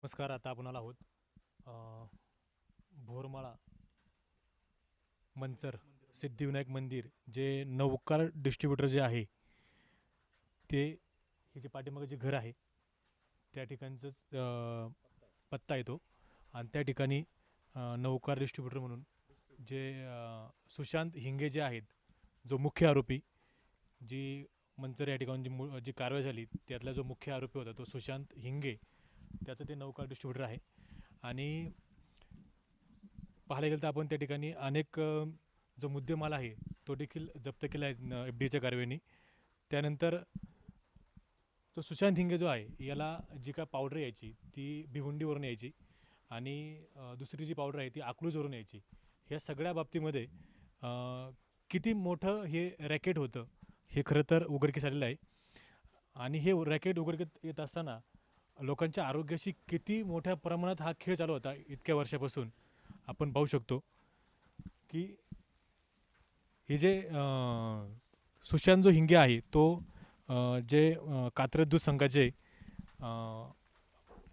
नमस्कार. आता आपण आलो आहोत अ, बोरमाळा मंचर सिद्धिविनायक मंदिर, जे नौकार डिस्ट्रीब्युटर जे आहे ते हे जे पाठीमागे जे घर आहे त्या ठिकाणचंच पत्ता येतो. आणि त्या ठिकाणी नौकार डिस्ट्रीब्युटर म्हणून जे सुशांत हिंगे जे आहेत, जो मुख्य आरोपी, जी मंचर या ठिकाणी जी कारवाई झाली त्यातला जो मुख्य आरोपी होता तो सुशांत हिंगे, त्याचं ते नौकार डिस्ट्रीब्युटर आहे. आणि पाहायला गेलं तर आपण त्या ठिकाणी अनेक जो मुद्देमाल आहे तो देखील जप्त केला आहे एफ डीच्या कारवाईने. त्यानंतर तो सुशांत हिंगे जो आहे याला जी काय पावडर यायची ती भिवंडीवरून यायची, आणि दुसरी जी पावडर आहे ती अकलूजवरून यायची. ह्या सगळ्या बाबतीमध्ये किती मोठं हे रॅकेट होतं हे खरं तर उघडकीस आलेलं आहे. आणि हे रॅकेट उघडकीस येत असताना लोकांच्या आरोग्याशी किती मोठ्या प्रमाणात हा खेळ चालू होता इतक्या वर्षापासून आपण पाहू शकतो की हे जे सुशांत जो हिंगे आहे तो जे कात्रज दूध संघाचे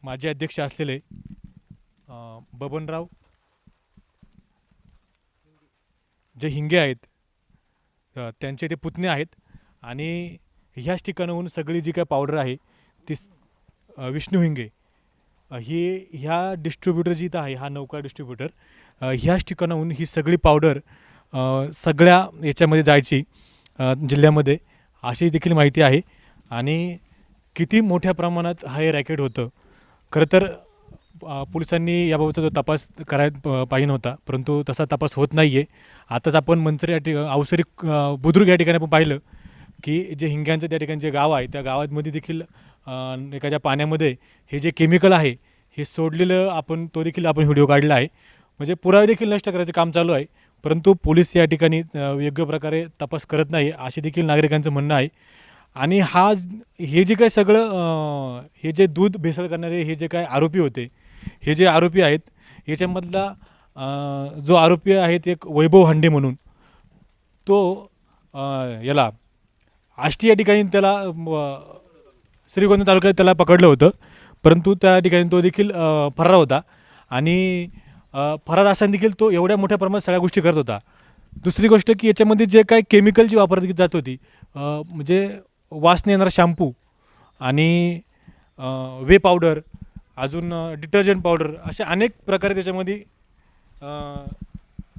माजी अध्यक्ष असलेले बबनराव जे हिंगे आहेत, त्यांचे ते पुतणे आहेत. आणि ह्याच ठिकाणाहून सगळी जी काय पावडर आहे ती विष्णू हिंगे ही ह्या डिस्ट्रीब्युटर जी इथं आहे, हा नौका डिस्ट्रीब्युटर, ह्याच ठिकाणाहून ही सगळी पावडर सगळ्या याच्यामध्ये जायची जिल्ह्यामध्ये, अशी देखील माहिती आहे. आणि किती मोठ्या प्रमाणात हा हे रॅकेट होतं. खरं तर पोलिसांनी याबाबतचा जो तपास करायला पाहिजे नव्हता, परंतु तसा तपास होत नाही आहे. आताच आपण मंचर या ठिकाणी अवसरी बुद्रुक या ठिकाणी आपण पाहिलं की जे हिंग्यांचं त्या ठिकाणी जे गाव आहे त्या गावामध्ये देखील एखाद्या पाण्यामध्ये हे जे केमिकल आहे हे सोडलेलं तो देखील आपण व्हिडिओ काढला आहे. म्हणजे पुरावे देखील नष्ट करायचं काम चालू आहे, परंतु पोलीस या ठिकाणी योग्य प्रकारे तपास करत नाही असे देखील नागरिकांचं म्हणणं आहे. आणि हे जे काय सगळं हे जे दूध भेसळ करणारे हे जे काय आरोपी होते, हे जे आरोपी आहेत याच्यामधला जो आरोपी आहे ते एक वैभव हांडे म्हणून, तो याला आष्टी या ठिकाणी त्याला श्रीगोंदा तालुक्यात त्याला पकडलं होतं, परंतु त्या ठिकाणी तो देखील फरार होता. आणि फरार असताना देखील तो एवढ्या मोठ्या प्रमाणात सगळ्या गोष्टी करत होता. दुसरी गोष्ट की याच्यामध्ये जे काही केमिकलची वापरली जात होती, म्हणजे वासने येणारा शॅम्पू आणि वे पावडर, अजून डिटर्जंट पावडर, अशा अनेक प्रकारे त्याच्यामध्ये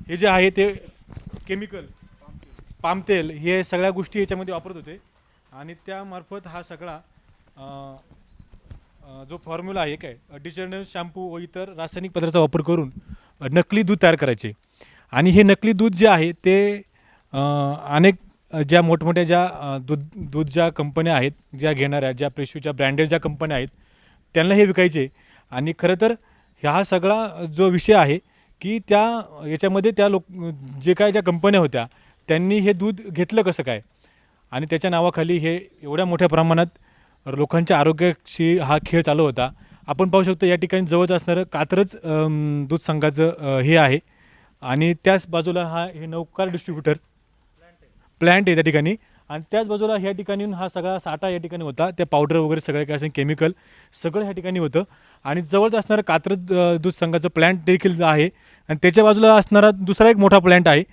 हे जे आहे ते केमिकल, पाम तेल, हे सगळ्या गोष्टी याच्यामध्ये वापरत होते. आणि त्यामार्फत हा सगळा जो फॉर्म्युला आहे काय डिटर्जंट, शॅम्पू व इतर रासायनिक पदार्थाचा वापर करून नकली दूध तयार करायचे. आणि हे नकली दूध जे आहे ते अनेक ज्या मोठमोठ्या ज्या दूध ज्या कंपन्या आहेत, ज्या घेणाऱ्या, ज्या प्रेशूच्या ब्रँडेड ज्या कंपन्या आहेत त्यांना हे विकायचे. आणि खरं तर हा सगळा जो विषय आहे की याच्यामध्ये त्या जे काय ज्या कंपन्या होत्या त्यांनी हे दूध घेतलं कसं काय, आणि त्याच्या नावाखाली हे एवढ्या मोठ्या प्रमाणात लोकांच्या आरोग्याशी हा खेळ चालू होता. आपण पाहू शकतो या ठिकाणी जवळच असणारं कात्रज दूध संघाचं हे आहे, आणि त्याच बाजूला हे नौकार डिस्ट्रीब्युटर प्लॅन्ट आहे त्या ठिकाणी. आणि त्याच बाजूला ह्या ठिकाणी हा सगळा साठा या ठिकाणी होता, त्या पावडर वगैरे सगळं काय असेल केमिकल सगळं ह्या ठिकाणी होतं. आणि जवळच असणारं कात्रज दूध संघाचं प्लॅन्ट देखील आहे, आणि त्याच्या बाजूला असणारा दुसरा एक मोठा प्लॅन्ट आहे,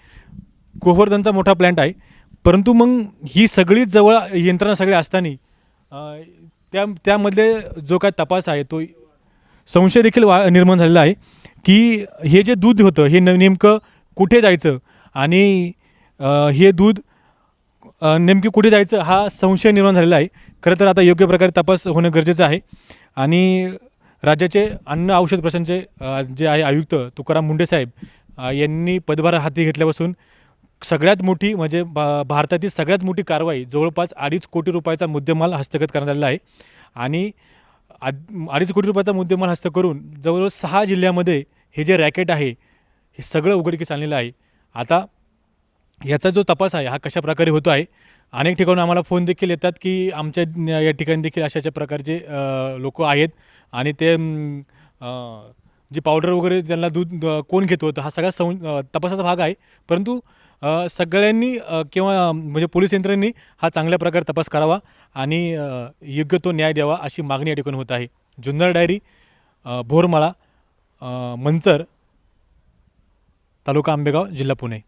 गोवर्धनचा मोठा प्लॅन्ट आहे. परंतु मग ही सगळी जवळ यंत्रणा सगळी असताना त्यामधले जो काय तपास आहे तो संशय देखील निर्माण झालेला आहे की हे जे दूध होतं हे नेमकं कुठे जायचं, आणि हे दूध नेमकी कुठे जायचं हा संशय निर्माण झालेला आहे. खरं तर आता योग्य प्रकारे तपास होणं गरजेचं आहे. आणि राज्याचे अन्न औषध प्रशासनाचे जे आहे आयुक्त तुकाराम मुंढे साहेब यांनी पदभार हाती घेतल्यापासून सगळ्यात मोठी म्हणजे भारतातील सगळ्यात मोठी कारवाई, जवळपास 2.5 कोटी रुपयाचा मुद्देमाल हस्तगत करण्यात आलेला आहे. आणि 2.5 कोटी रुपयाचा मुद्देमाल हस्त करून जवळजवळ 6 जिल्ह्यामध्ये हे जे रॅकेट आहे हे सगळं उघडकीस आणलेलं आहे. आता याचा जो तपास आहे हा कशा प्रकारे होतो आहे, अनेक ठिकाणून आम्हाला फोन देखील येतात की आमच्या या ठिकाणी देखील अशा प्रकारचे लोक आहेत, आणि ते जी पावडर वगैरे त्यांना दूध कोण घेत होतं हा सगळा तपासाचा भाग आहे. परंतु सगळ्यांनी किंवा म्हणजे पोलीस यंत्रणेनी हा चांगल्या प्रकारे तपास करावा आणि योग्य तो न्याय द्यावा अशी मागणी या ठिकाणी होत आहे. जुन्नर डायरी, बोरमाळा, मंचर, तालुका आंबेगाव, जिल्हा पुणे.